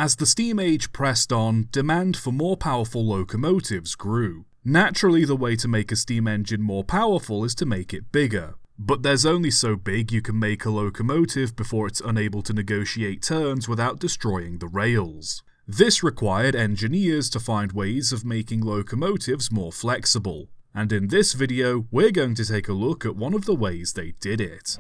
As the steam age pressed on, demand for more powerful locomotives grew. Naturally, the way to make a steam engine more powerful is to make it bigger. But there's only so big you can make a locomotive before it's unable to negotiate turns without destroying the rails. This required engineers to find ways of making locomotives more flexible. And in this video, we're going to take a look at one of the ways they did it.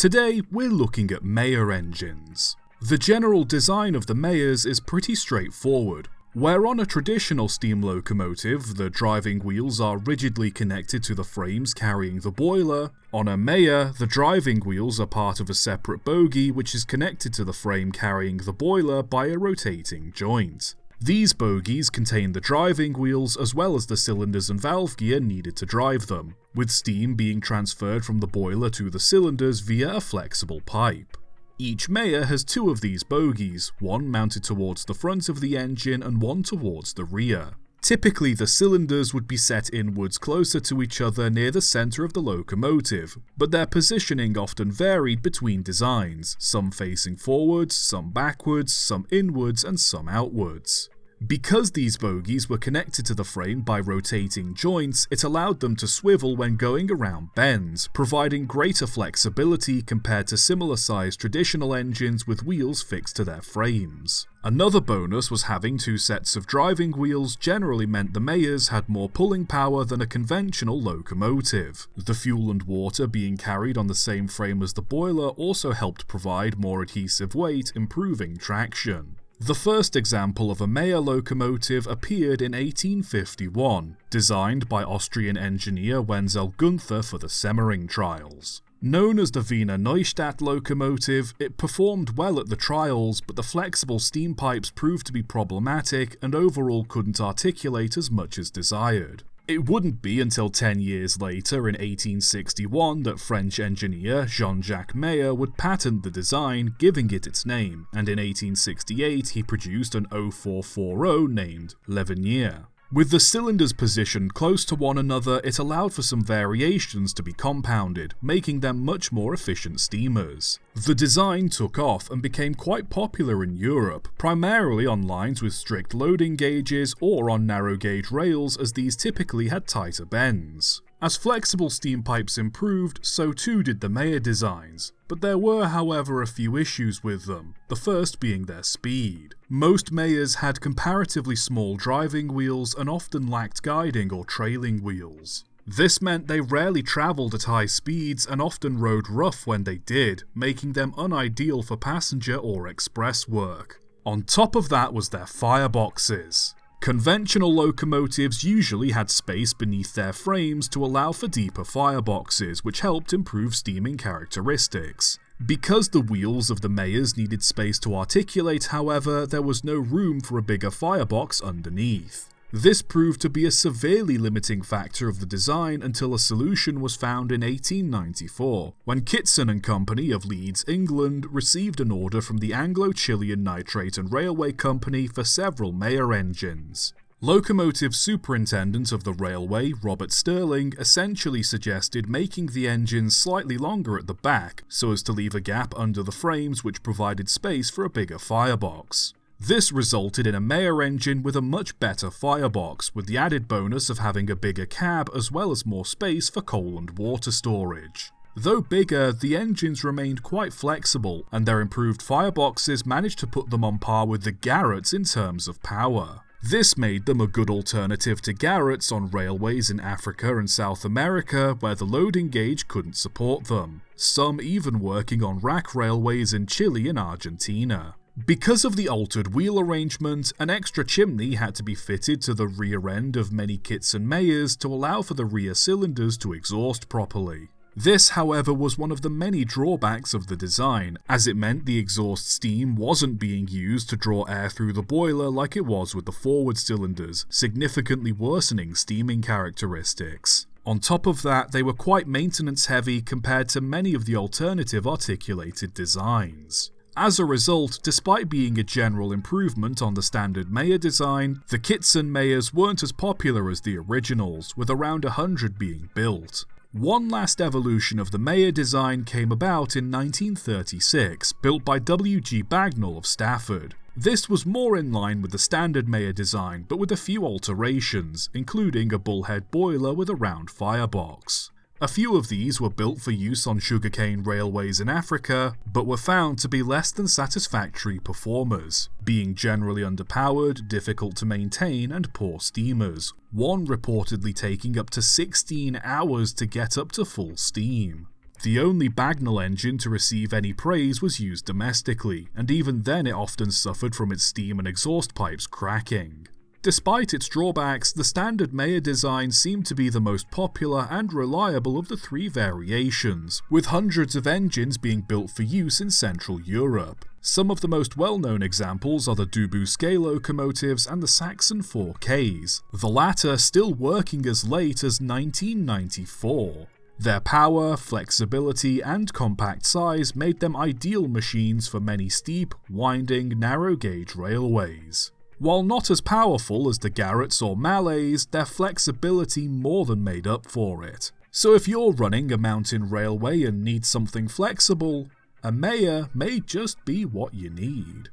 Today, we're looking at Meyer engines. The general design of the Meyers is pretty straightforward. Where on a traditional steam locomotive, the driving wheels are rigidly connected to the frames carrying the boiler, on a Meyer, the driving wheels are part of a separate bogie which is connected to the frame carrying the boiler by a rotating joint. These bogies contain the driving wheels as well as the cylinders and valve gear needed to drive them, with steam being transferred from the boiler to the cylinders via a flexible pipe. Each Meyer has two of these bogies, one mounted towards the front of the engine and one towards the rear. Typically, the cylinders would be set inwards closer to each other near the centre of the locomotive, but their positioning often varied between designs, some facing forwards, some backwards, some inwards and some outwards. Because these bogies were connected to the frame by rotating joints, it allowed them to swivel when going around bends, providing greater flexibility compared to similar-sized traditional engines with wheels fixed to their frames. Another bonus was having two sets of driving wheels generally meant the Meyers had more pulling power than a conventional locomotive. The fuel and water being carried on the same frame as the boiler also helped provide more adhesive weight, improving traction. The first example of a Meyer locomotive appeared in 1851, designed by Austrian engineer Wenzel Gunther for the Semmering trials. Known as the Wiener Neustadt locomotive, it performed well at the trials, but the flexible steam pipes proved to be problematic and overall couldn't articulate as much as desired. It wouldn't be until 10 years later, in 1861, that French engineer Jean-Jacques Meyer would patent the design, giving it its name, and in 1868 he produced an 0440 named L'Avenir. With the cylinders positioned close to one another, it allowed for some variations to be compounded, making them much more efficient steamers. The design took off and became quite popular in Europe, primarily on lines with strict loading gauges or on narrow gauge rails, as these typically had tighter bends. As flexible steam pipes improved, so too did the Meyer designs, but there were however a few issues with them, the first being their speed. Most Meyers had comparatively small driving wheels and often lacked guiding or trailing wheels. This meant they rarely travelled at high speeds and often rode rough when they did, making them unideal for passenger or express work. On top of that was their fireboxes. Conventional locomotives usually had space beneath their frames to allow for deeper fireboxes, which helped improve steaming characteristics. Because the wheels of the Meyers needed space to articulate, however, there was no room for a bigger firebox underneath. This proved to be a severely limiting factor of the design until a solution was found in 1894, when Kitson & Company of Leeds, England, received an order from the Anglo-Chilean Nitrate and Railway Company for several Meyer engines. Locomotive superintendent of the railway, Robert Stirling, essentially suggested making the engines slightly longer at the back, so as to leave a gap under the frames which provided space for a bigger firebox. This resulted in a Meyer engine with a much better firebox, with the added bonus of having a bigger cab as well as more space for coal and water storage. Though bigger, the engines remained quite flexible, and their improved fireboxes managed to put them on par with the Garretts in terms of power. This made them a good alternative to Garretts on railways in Africa and South America, where the loading gauge couldn't support them, some even working on rack railways in Chile and Argentina. Because of the altered wheel arrangement, an extra chimney had to be fitted to the rear end of many Kitson-Meyers to allow for the rear cylinders to exhaust properly. This, however, was one of the many drawbacks of the design, as it meant the exhaust steam wasn't being used to draw air through the boiler like it was with the forward cylinders, significantly worsening steaming characteristics. On top of that, they were quite maintenance heavy compared to many of the alternative articulated designs. As a result, despite being a general improvement on the standard Meyer design, the Kitson-Meyers weren't as popular as the originals, with around 100 being built. One last evolution of the Meyer design came about in 1936, built by W.G. Bagnall of Stafford. This was more in line with the standard Meyer design, but with a few alterations, including a bullhead boiler with a round firebox. A few of these were built for use on sugarcane railways in Africa, but were found to be less than satisfactory performers, being generally underpowered, difficult to maintain, and poor steamers, one reportedly taking up to 16 hours to get up to full steam. The only Bagnall engine to receive any praise was used domestically, and even then it often suffered from its steam and exhaust pipes cracking. Despite its drawbacks, the standard Meyer design seemed to be the most popular and reliable of the three variations, with hundreds of engines being built for use in Central Europe. Some of the most well-known examples are the Dubusquet locomotives and the Saxon 4Ks, the latter still working as late as 1994. Their power, flexibility, and compact size made them ideal machines for many steep, winding, narrow-gauge railways. While not as powerful as the Garretts or Malays, their flexibility more than made up for it. So if you're running a mountain railway and need something flexible, a Meyer may just be what you need.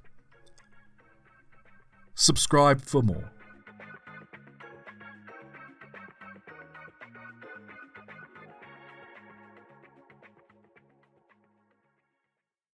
Subscribe for more.